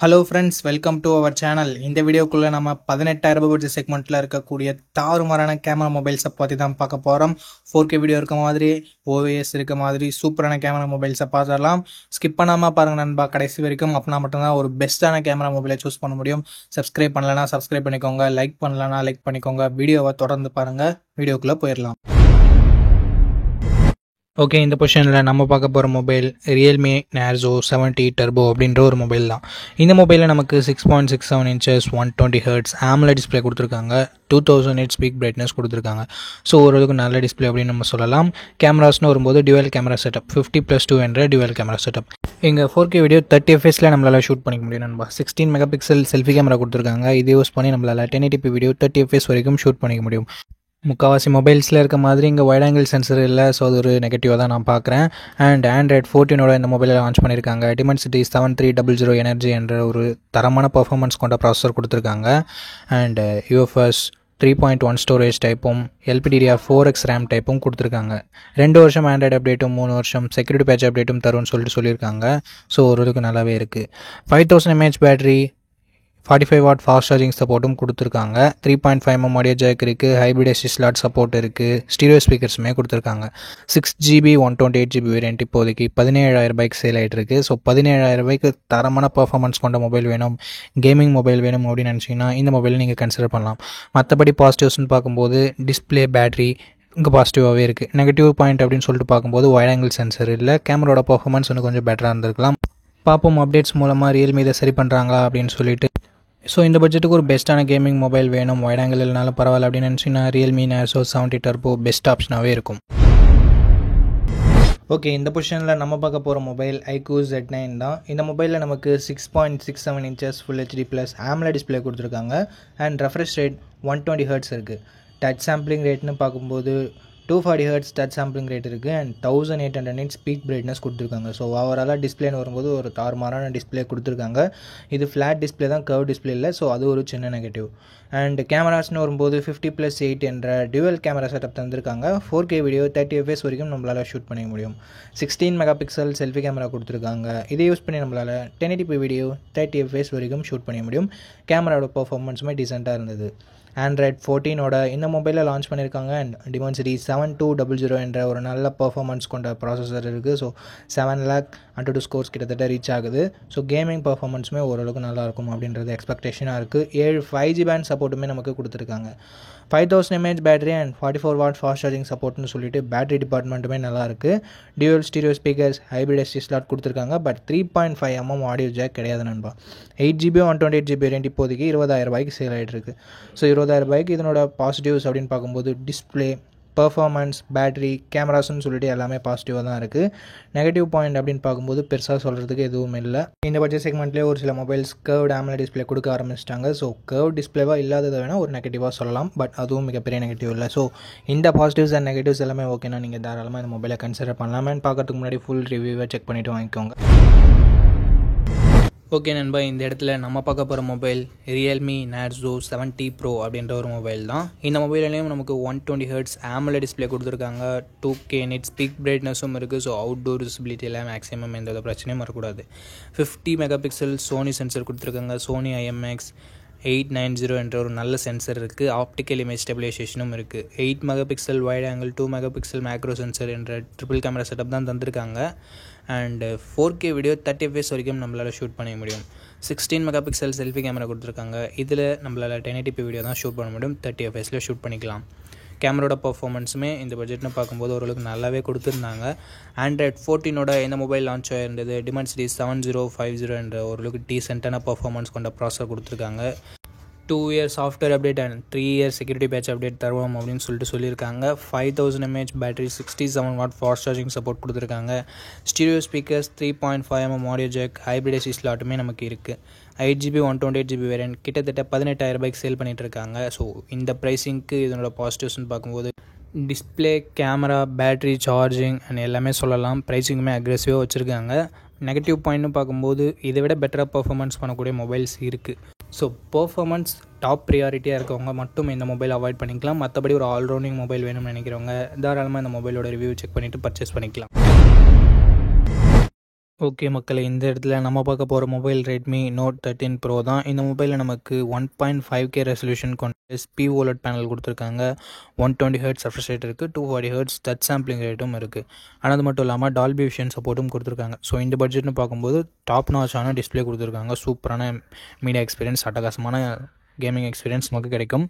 Hello friends, welcome to our channel. இந்த வீடியோக்குள்ளே நம்ம 18,000 பட்ஜெட் செக்மெண்ட்டில் இருக்கக்கூடிய தாறுமாறான கேமரா மொபைல்ஸை பற்றி தான் பார்க்க போகிறோம். 4K வீடியோ இருக்க மாதிரி, OIS இருக்க மாதிரி சூப்பரான கேமரா மொபைல்ஸை பார்த்துடலாம். ஸ்கிப் பண்ணாமல் பாருங்கள் நண்பா கடைசி வரைக்கும். அப்படின்னா மட்டும்தான் ஒரு பெஸ்ட்டான கேமரா மொபைலை சூஸ் பண்ண முடியும். சப்ஸ்கிரைப் பண்ணலன்னா சப்ஸ்கிரைப் பண்ணிக்கோங்க, லைக் பண்ணலன்னா லைக் பண்ணிக்கோங்க. வீடியோவை தொடர்ந்து பாருங்கள். வீடியோக்குள்ளே போயிடலாம். ஓகே, இந்த பொசிஷனில் நம்ம பார்க்க போகிற மொபைல் Realme Narzo 70 Turbo அப்படின்ற ஒரு மொபைல் தான். இந்த மொபைலில் நமக்கு 6.67 inches 120 Hz AMOLED டிஸ்பிளே கொடுத்துருக்காங்க. 2000 nits பீக் பிரைட்னஸ் கொடுத்துருக்காங்க. ஸோ ஓரளவுக்கு நல்ல டிஸ்பிளே அப்படின்னு நம்ம சொல்லலாம். கேமராஸ்னு வரும்போது டியூவல் கேமரா செட்டப் 50+2 என்ற டியூவல் கேமரா செட்டப். இங்கே 4K வீடியோ 30 fps நம்மளால் ஷூட் பண்ணிக்க முடியும் நண்பா. 16 மெகாபிக்சல் செல்ஃபி கேமரா கொடுத்துருக்காங்க. இதை யூஸ் பண்ணி நம்மளால் 1080p வீடியோ 30 fps வரைக்கும் ஷூட் பண்ணிக்க முடியும். முக்கால்வாசி மொபைல்ஸில் இருக்க மாதிரி இங்கே வைட் ஆங்கிள் சென்சர் இல்லை. ஸோ அது ஒரு நெகட்டிவாக தான் நான் பார்க்குறேன். அண்ட் Android 14 இந்த மொபைலில் லான்ச் பண்ணியிருக்காங்க. Dimensity 7300 எனர்ஜி என்ற ஒரு தரமான பர்ஃபார்மன்ஸ் கொண்ட ப்ராசஸர் கொடுத்துருக்காங்க. அண்ட் UFS 3.1 ஸ்டோரேஜ் டைப்பும் LPDDR4X ரேம் டைப்பும் கொடுத்துருக்காங்க. 2 வருஷம் ஆண்ட்ராய்டு அப்டேட்டும் 3 வருஷம் செக்யூரிட்டி பேட்ச் அப்டேட்டும் தரும்னு சொல்லியிருக்காங்க. ஸோ ஓரளவுக்கு நல்லாவே இருக்குது. 5000 mAh battery, 45 watt fast charging சப்போர்ட்டும் கொடுத்துருக்காங்க. 3.5mm ஆடியோ ஜாக் இருக்குது. ஹைப்ரிட் SD ஸ்லாட் சப்போர்ட் இருக்குது. ஸ்டீரியோ ஸ்பீக்கர்ஸுமே கொடுத்துருக்காங்க. 6GB 128GB வேரியன்ட் இப்போதைக்கு 17,000 சேல் ஆகிட்டு இருக்குது. ஸோ 17,000 தரமான பர்ஃபார்மன்ஸ் கொண்ட மொபைல் வேணும், கேமிங் மொபைல் வேணும் அப்படின்னு நினச்சிங்கன்னா இந்த மொபைலை நீங்கள் கன்சிடர் பண்ணலாம். மற்றபடி பாசிட்டிவ்ஸ்னு பார்க்கும்போது டிஸ்பிளே, பேட்டரி இங்கே பாசிட்டிவாகவே இருக்குது. நெகட்டிவ் பாயிண்ட் அப்படின்னு சொல்லிட்டு பார்க்கும்போது வைட் ஆங்கிள் சென்சர் இல்லை. கேமராவோட பர்ஃபார்மன்ஸ் இன்னும் கொஞ்சம் பெட்டராக இருந்திருக்கலாம். பார்ப்போம் அப்டேட்ஸ் மூலமாக Realme இதை சரி பண்ணுறாங்களா அப்படின்னு சொல்லிட்டு. ஸோ இந்த பட்ஜெட்டுக்கு ஒரு பெஸ்ட்டான கேமிங் மொபைல் வேணும், வைட் ஆங்கிள் இல்லைனாலும் பரவாயில்ல அப்படின்னு நினச்சிங்கன்னா Realme Narzo 70 Turbo பெஸ்ட் ஆப்ஷனாகவே இருக்கும். ஓகே, இந்த பொசிஷனில் நம்ம பார்க்க போகிற மொபைல் iQOO Z9 தான். இந்த மொபைலில் நமக்கு 6.67 inches Full HD+ AMOLED display கொடுத்துருக்காங்க. அண்ட் ரெஃப்ரெஷ் ரேட் 120 Hz இருக்குது. டச் சாம்பிளிங் ரேட்னு பார்க்கும்போது 240 Hz டச் சாம்பிளிங் ரேட் இருக்குது. அண்ட் 1800 nits பீக் பிரைட்னஸ் கொடுத்துருக்காங்க. ஸோ ஓவராலாக டிஸ்பிளேன்னு வரும்போது ஒரு தாறுமாறான டிஸ்பிளே கொடுத்துருக்காங்க. இது ஃப்ளாட் டிஸ்பிளே தான், கர்வ் டிஸ்பிளே இல்லை. ஸோ அது ஒரு சின்ன நெகட்டிவ். அண்ட் கேமராஸ்னு வரும்போது 50+8 என்ற டியூவல் கேமரா செட்டப் தந்திருக்காங்க. 4K வீடியோ 30 fps வரைக்கும் நம்மளால் ஷூட் பண்ணிக்க முடியும். 16 மெகாபிக்சல் செல்ஃபி கேமரா கொடுத்துருக்காங்க. இதை யூஸ் பண்ணி நம்மளால் 1080p வீடியோ 30 fps வரைக்கும் ஷூட் பண்ணிக்க முடியும். கேமராவோட பர்ஃபார்மன்ஸுமே டீசெண்டாக இருந்தது. Android 14 இந்த மொபைலில் லான்ச் பண்ணியிருக்காங்க. அண்ட் Dimensity 7200 என்ற ஒரு நல்ல பர்ஃபார்மன்ஸ் கொண்ட ப்ராசஸர் இருக்குது. ஸோ 7 lakh AnTuTu ஸ்கோர்ஸ் கிட்டத்தட்ட ரீச் ஆகுது. ஸோ கேமிங் பர்ஃபார்மன்ஸுமே ஓரளவுக்கு நல்லாயிருக்கும் அப்படின்றது எக்ஸ்பெக்டேஷனாக இருக்குது. 7 5G பேண்ட் சப்போர்ட்டுமே நமக்கு கொடுத்துருக்காங்க. 5000 mAh battery and 44 watt fast charging சப்போர்ட்னு சொல்லிட்டு பேட்டரி டிபார்ட்மெண்ட்டுமே நல்லாயிருக்கு. Dual stereo speakers, hybrid SD slot கொடுத்துருக்காங்க. பட் 3.5mm ஆடியோ ஜாக் கிடையாது நண்பா. 8GB 128GB வேரியன்ட் இப்போதைக்கு 20,000 சேல் ஆகிட்டு இருக்குது. ஸோ 20,000 இதனோட பாசிட்டிவ்ஸ் அப்படின்னு பார்க்கும்போது டிஸ்பிளே, பர்ஃபார்மன்ஸ், பேட்டரி, கேமராஸ்ன்னு சொல்லிட்டு எல்லாமே பாசிட்டிவாக தான் இருக்குது. நெகட்டிவ் பாயிண்ட் அப்படின்னு பார்க்கும்போது பெருசாக சொல்கிறதுக்கு எதுவும் இல்லை. இந்த பட்ஜெட் செக்மெண்ட்லேயே ஒரு சில மொபைல்ஸ் கர்வ்டு AMOLED டிஸ்பிளே கொடுக்க ஆரம்பிச்சிட்டாங்க. ஸோ கர்வ் டிஸ்பிளேவாக இல்லாததை வேணால் ஒரு நெகட்டிவாக சொல்லலாம். பட் அதுவும் மிகப்பெரிய நெகட்டிவ் இல்லை. ஸோ இந்த பாசிட்டிவ்ஸ் அண்ட் நெகட்டிவ்ஸ் எல்லாமே ஓகேனா நீங்கள் தாராளமாக இந்த மொபைலை கன்சிடர் பண்ணலாமேன்னு பார்க்கறதுக்கு முன்னாடி ஃபுல் ரிவ்யூவை செக் பண்ணிவிட்டு வாங்கிக்கோங்க. ஓகே நண்பா, இந்த இடத்துல நம்ம பார்க்க போகிற மொபைல் Realme Narzo 70 Pro அப்படின்ற ஒரு மொபைல் தான். இந்த மொபைல்லையும் நமக்கு 120 Hz AMOLED டிஸ்பிளே கொடுத்துருக்காங்க. 2K nits பீக் பிரைட்னஸும் இருக்குது. ஸோ அவுட்டோர் விசிபிலிட்டி எல்லாம் மேக்ஸிமம் எந்த பிரச்சனையும் வரக்கூடாது. 50 மெகாபிக்சல் சோனி சென்சர் கொடுத்துருக்காங்க. சோனி IMX890 என்ற ஒரு நல்ல சென்சர் இருக்குது. ஆப்டிக்கல் இமேஜ் ஸ்டெபிலைசேஷனும் இருக்குது. 8 megapixel wide angle, 2 megapixel macro sensor என்ற ட்ரிபிள் கேமரா செட்டப் தான் தந்திருக்காங்க. அண்ட் 4K வீடியோ 30 fps வரைக்கும் நம்மளால் ஷூட் பண்ணிக்க முடியும். 16 மெகாபிக்சல் செல்ஃபி கேமரா கொடுத்துருக்காங்க. இதில் நம்மளால் 1080p வீடியோ தான் ஷூட் பண்ண முடியும். 30 fps ஷூட் பண்ணிக்கலாம். கேமராவோட பர்ஃபார்மன்ஸுமே இந்த பட்ஜெட்னு பார்க்கும்போது ஓரளவுக்கு நல்லாவே கொடுத்துருந்தாங்க. Android 14 இந்த மொபைல் லான்ச் ஆகிருந்தது. Dimensity 7050 என்ற ஓரளவுக்கு டீசென்ட்டான பர்ஃபார்மன்ஸ் கொண்ட ப்ராசஸர் கொடுத்துருக்காங்க. 2 years software update and 3 years security patch update தருவோம் அப்படின்னு சொல்லியிருக்காங்க. 5000 mAh battery, 67 watt fast charging support கொடுத்துருக்காங்க. Stereo speakers, 3.5mm audio jack, hybrid SD ஸ்லாட்டுமே நமக்கு இருக்குது. 8GB 128GB வேரியன்ட் கிட்டத்தட்ட 18,000 சேல் பண்ணிகிட்டு இருக்காங்க. ஸோ இந்த ப்ரைஸிங்க்கு இதனோட பாசிட்டிவ்ஸ்னு பார்க்கும்போது display, camera, battery, charging and எல்லாமே சொல்லலாம். ப்ரைஸிங்குமே அக்ரெசிவாக வச்சுருக்காங்க. நெகட்டிவ் பாயிண்ட்னு பார்க்கும்போது இதை விட பெட்டராக பர்ஃபார்மன்ஸ் பண்ணக்கூடிய மொபைல்ஸ் இருக்குது. ஸோ பர்ஃபார்மன்ஸ் டாப் ப்ரியாரிட்டியாக இருக்கவங்க மட்டும் இந்த மொபைல் அவாய்ட் பண்ணிக்கலாம். மற்றபடி ஒரு ஆல்ரவுண்டிங் மொபைல் வேணும்னு நினைக்கிறவங்க தாராளமாக இந்த மொபைலோட ரிவ்யூ செக் பண்ணிவிட்டு பர்ச்சேஸ் பண்ணிக்கலாம். ஓகே மக்களே, இந்த இடத்துல நம்ம பார்க்க போகிற மொபைல் ரெட்மி நோட் 13 ப்ரோ தான். இந்த மொபைலில் நமக்கு 1.5K ரெசல்யூஷன் கொண்ட SP OLED பேனல் கொடுத்துருக்காங்க. 120 ஹெர்ட்ஸ் ரெஃப்ரெஷ் ரேட் இருக்குது, 240 ஹெர்ட்ஸ் டச் சாம்பிளிங் ரேட்டும் இருக்குது. ஆனால் அது மட்டும் இல்லாமல் டால்பி விஷன் சப்போர்ட்டும் கொடுத்துருக்காங்க. ஸோ இந்த பட்ஜெட்னு பார்க்கும்போது டாப் நாச்சான டிஸ்பிளே கொடுத்துருக்காங்க. சூப்பரான மீடியா எக்ஸ்பீரியன்ஸ், அட்டகாசமான கேமிங் எக்ஸ்பீரியன்ஸ் நமக்கு கிடைக்கும்.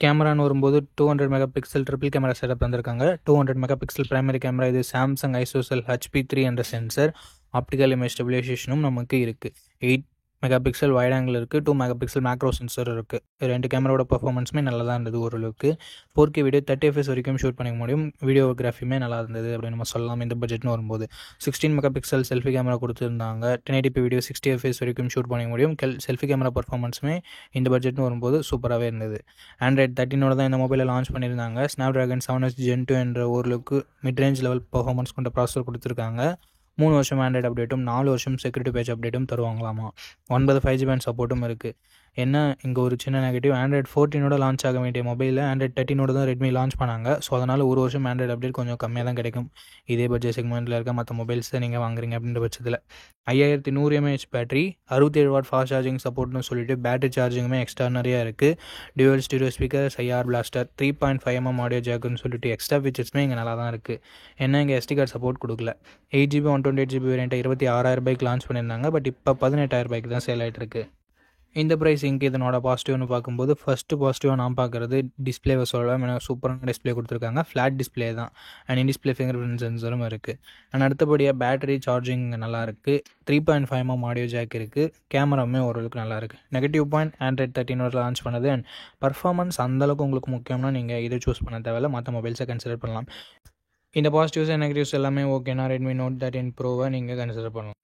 கேமரான்னு வரும்போது 200 mega pixel triple camera setup தந்திருக்காங்க. 200 மெகா பிக்சல் பிரைமரி கேமரா, இது சாம்சங் ஐசோசெல் HP3 என்ற சென்சர். ஆப்டிக்கல் இமேஜ் ஸ்டெபிலைசேஷனும் நமக்கு இருக்குது. 8 மெகா பிக்சல் வைட் ஆங்கிள் இருக்குது, 2 மெகா பிக்சல் மேக்ரோ சென்சர் இருக்குது. ரெண்டு கேமராவோட பர்ஃபார்மன்ஸுமே நல்லா தான் இருந்தது ஓரளவுக்கு. 4K வீடியோ 30 FPS வரைக்கும் ஷூட் பண்ணிக்க முடியும். வீடியோகிராஃபியுமே நல்லா இருந்தது அப்படின்னு நம்ம சொல்லலாம். இந்த பட்ஜெட்னு வரும்போது 16 மெகா பிக்சல் செல்ஃபி கேமரா கொடுத்துருந்தாங்க. 1080p வீடியோ 60 FPS வரைக்கும் ஷூட் பண்ணிக்க முடியும். செல்ஃபி கேமரா பர்ஃபார்மன்ஸுமே இந்த பட்ஜெட்னு வரும்போது சூப்பராகவே இருந்தது. Android 13 தான் இந்த மொபைலை லான்ச் பண்ணியிருந்தாங்க. Snapdragon 7S Gen 2 என்ற ஓரளவுக்கு மிட்ரேஞ்ச் லெவல் பர்ஃபார்மன்ஸ் கொண்ட ப்ராசஸர் கொடுத்துருக்காங்க. 3 வருஷம் ஆண்ட்ராய்டு அப்டேட்டும் 4 வருஷம் செக்யூரிட்டி பேட்ச் அப்டேட்டும் தருவாங்களாமா. 9 5G பேண்ட் சப்போர்ட்டும் இருக்குது. என்ன இங்கே ஒரு சின்ன நெகட்டிவ், ஆண்ட்ராய்டு 14 லான்ச் ஆக வேண்டிய மொபைலில் ஆண்ட்ராய்டு 13 தான் ரெட்மி லான்ச் பண்ணாங்க. ஸோ அதனால் ஒரு வருஷம் ஆண்ட்ராய்டு அப்டேட் கொஞ்சம் கம்மியாக தான் கிடைக்கும். இதே பட்ஜெட் செக்மெண்ட்டில் இருக்க மற்ற மொபைல்ஸை நீங்கள் வாங்குறீங்க அப்படின்ற பட்சத்தில் 5100 mAh battery, 67 watt fast charging சப்போர்ட்னு சொல்லிட்டு பேட்டரி சார்ஜிங்குமே எக்ஸ்ட்ரானரியாக இருக்குது. Dual stereo speaker, IR blaster, 3.5mm audio ஜாக்குன்னு சொல்லிட்டு எக்ஸ்ட்ரா ஃபீச்சர்ஸுமே இங்கே நல்லா தான் இருக்குது. என்ன இங்கே SD கார்டு சப்போர்ட் கொடுக்கல. 8GB 128GB வேரியண்ட்டை 26,000 லான்ச் பண்ணியிருந்தாங்க. பட் இப்போ 18,000 தான் சேல் ஆகிட்டு இருக்குது. இந்த ப்ரைஸிங்க்கு இதனோட பாசிட்டிவ்னு பார்க்கும்போது ஃபஸ்ட்டு பாசிட்டிவாக நான் பார்க்குறது டிஸ்பிளேவை சொல்லலாம். ஏன்னா சூப்பரான டிஸ்பிளே கொடுத்துருக்காங்க. ஃப்ளாட் டிஸ்பிளே தான், and in display fingerprint சென்சரும் இருக்குது. அண்ட் அடுத்தபடியாக பேட்டரி சார்ஜிங் நல்லா இருக்குது. 3.5mm ஆடியோ ஜாக் இருக்குது. கேமராவுமே ஓரளவுக்கு நல்லா இருக்குது. நெகட்டிவ் பாயிண்ட், ஆண்ட்ராய்டு 13 லான்ச் பண்ணது. அண்ட் பர்ஃபார்மன்ஸ் அந்தளவுக்கு உங்களுக்கு முக்கியம்னா நீங்கள் இதை சூஸ் பண்ண தேவையில்ல, மற்ற மொபைல்ஸை கன்சிடர் பண்ணலாம். இந்த பாசிட்டிவ்ஸ் அண்ட் நெகட்டிவ்ஸ் எல்லாமே ஓகேனா ரெட்மி நோட் 13 ப்ரோவை நீங்கள் கன்சிடர் பண்ணலாம்.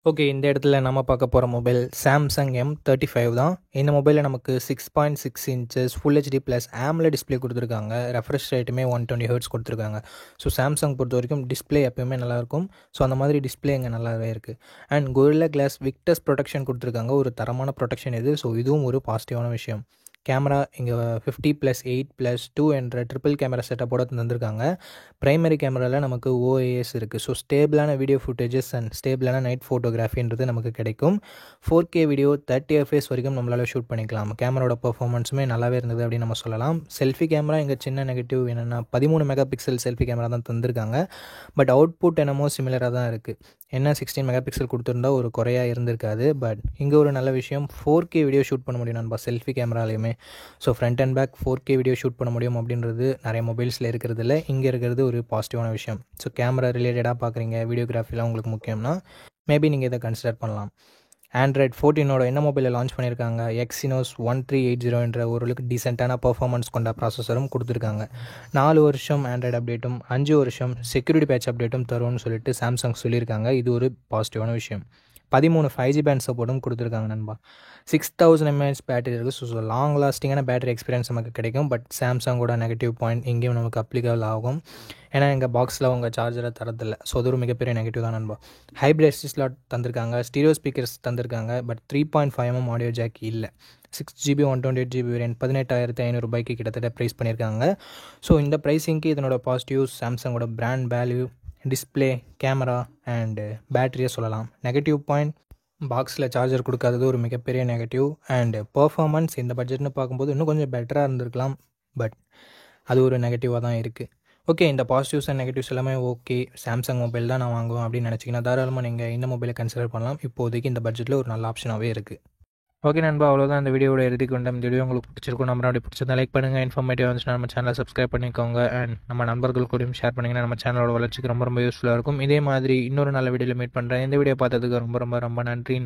ஓகே, இந்த இடத்துல நம்ம பார்க்க போகிற மொபைல் சாம்சங் M35 தான். இந்த மொபைலில் நமக்கு 6.6 inches full HD plus AMOLED display கொடுத்துருக்காங்க. ரெஃப்ரெஷ் ரேட்டுமே 120 ஹெர்ட்ஸ் கொடுத்துருக்காங்க. ஸோ சாம்சங் பொறுத்த வரைக்கும் டிஸ்பிளே எப்போயுமே நல்லாயிருக்கும். ஸோ அந்த மாதிரி டிஸ்பிளே இங்கே நல்லாவே இருக்குது. And Gorilla Glass Victus protection கொடுத்துருக்காங்க. ஒரு தரமான ப்ரொடெக்ஷன் இது. ஸோ இதுவும் ஒரு பாசிட்டிவான விஷயம். கேமரா இங்கே 50+8+2 என்ற ட்ரிபிள் கேமரா செட்டப்போட தந்திருக்காங்க. ப்ரைமரி கேமராவில் நமக்கு OIS இருக்குது. ஸோ ஸ்டேபிளான வீடியோ ஃபுட்டேஜஸ் அண்ட் ஸ்டேபிளான நைட் ஃபோட்டோகிராஃபின்றது நமக்கு கிடைக்கும். 4K வீடியோ 30 FPS வரைக்கும் நம்மளால் ஷூட் பண்ணிக்கலாம். கேமராவோட பர்ஃபார்மன்ஸுமே நல்லாவே இருந்தது அப்படின்னு நம்ம சொல்லலாம். செல்ஃபி கேமரா இங்கே சின்ன நெகட்டிவ் என்னென்னா 13 மெகா பிக்சல் செல்ஃபி கேமரா தான் தந்திருக்காங்க. பட் அவுட்புட் என்னமோ சிமிலராக தான் இருக்குது. என்ன 16 மெகா பிக்சல் கொடுத்துருந்தா ஒரு குறையாக இருந்திருக்காது. பட் இங்கே ஒரு நல்ல விஷயம், 4K வீடியோ ஷூட் பண்ண முடியும் நண்பா செல்ஃபி கேமராலையுமே. So front and back 4K video shoot பண்ண முடியும் அப்படின்றது நிறைய மொபைல்ஸில் இருக்கிறது இல்லை. இங்கே இருக்கிறது ஒரு பாசிட்டிவான விஷயம். ஸோ கேமரா ரிலேட்டடாக பார்க்குறீங்க, வீடியோகிராஃபிலாம் உங்களுக்கு முக்கியம்னா மேபி நீங்கள் இதை கன்சிடர் பண்ணலாம். ஆண்ட்ராய்டு 14 என்ன மொபைலில் லான்ச் பண்ணியிருக்காங்க, Exynos 1380 என்ற ஓரளவுக்கு டீசெண்டான பர்ஃபார்மன்ஸ் கொண்ட ப்ராசஸரும் கொடுத்துருக்காங்க. 4 வருஷம் ஆண்ட்ராய்டு அப்டேட்டும் 5 வருஷம் செக்யூரிட்டி பேட்ச் அப்டேட்டும் தரும்னு சொல்லிட்டு சாம்சங் சொல்லியிருக்காங்க. இது ஒரு பாசிட்டிவான விஷயம். 13 5G பேண்ட் சப்போர்ட்டும் கொடுத்துருக்காங்க நண்பா. 6000 mAh பேட்டரி இருக்குது. ஸோ லாங் லாஸ்டிங்கான பேட்டரி எக்ஸ்பீரியன்ஸ் நமக்கு கிடைக்கும். பட் சாம்சங்கோட நெகட்டிவ் பாயிண்ட் இங்கேயும் நமக்கு அப்ளிகபிள் ஆகும். ஏன்னா எங்கள் பாக்ஸில் உங்கள் சார்ஜரை தரதில்லை. ஸோ அது ஒரு மிகப்பெரிய நெகட்டிவ் தான் நண்பா. ஹைப்ரிட் SD ஸ்லாட் தந்திருக்காங்க, ஸ்டீரியோ ஸ்பீக்கர்ஸ் தந்திருக்காங்க. பட் 3.5mm ஆடியோ ஜாக் இல்லை. 6GB 128GB வேரியன்ட் 18,500 கிட்டத்தட்ட ப்ரைஸ் பண்ணியிருக்காங்க. ஸோ இந்த ப்ரைஸிங்க்கு இதனோட பாசிட்டிவ்ஸ் சாம்சங்கோட brand value, display, camera and பேட்டரியை சொல்லலாம். நெகட்டிவ் பாயிண்ட், பாக்ஸில் சார்ஜர் கொடுக்காதது ஒரு மிகப்பெரிய நெகட்டிவ். அண்டு பர்ஃபார்மன்ஸ் இந்த பட்ஜெட்னு பார்க்கும்போது இன்னும் கொஞ்சம் பெட்டராக இருந்திருக்கலாம். பட் அது ஒரு நெகட்டிவாக தான் இருக்குது. ஓகே, இந்த பாசிட்டிவ்ஸ் அண்ட் நெகட்டிவ்ஸ் எல்லாமே ஓகே. சாம்சங் மொபைல் தான் நான் வாங்குவேன் அப்படின்னு நினச்சிங்கன்னா தாராளமாக நீங்கள் இந்த மொபைலை கன்சிடர் பண்ணலாம். இப்போதைக்கு இந்த பட்ஜெட்டில் ஒரு நல்ல ஆப்ஷனாகவே இருக்குது. ஓகே நண்பா, அவ்வளோதான் இந்த வீடியோட இறுதி கொண்ட. இந்த வீடியோ உங்களுக்கு பிடிச்சிருக்கும், நம்ம அப்படி பிடிச்சிருந்தா லைக் பண்ணுங்கள். இன்ஃபர்மேட்டிவ் வந்துச்சுன்னா நம்ம சேனலை சப்ஸ்கிரைப் பண்ணிக்கோங்க. அண்ட் நம்ம நண்பர்கள் கூடயும் ஷேர் பண்ணிங்கன்னா நம்ம சேனலோட வளர்ச்சிக்கு ரொம்ப யூஸ்ஃபுல்லாக இருக்கும். இதே மாதிரி இன்னொரு நல்ல வீடியோவில் மீட் பண்ணுறேன். இந்த வீடியோ பார்த்ததுக்கு ரொம்ப ரொம்ப ரொம்ப நன்றி.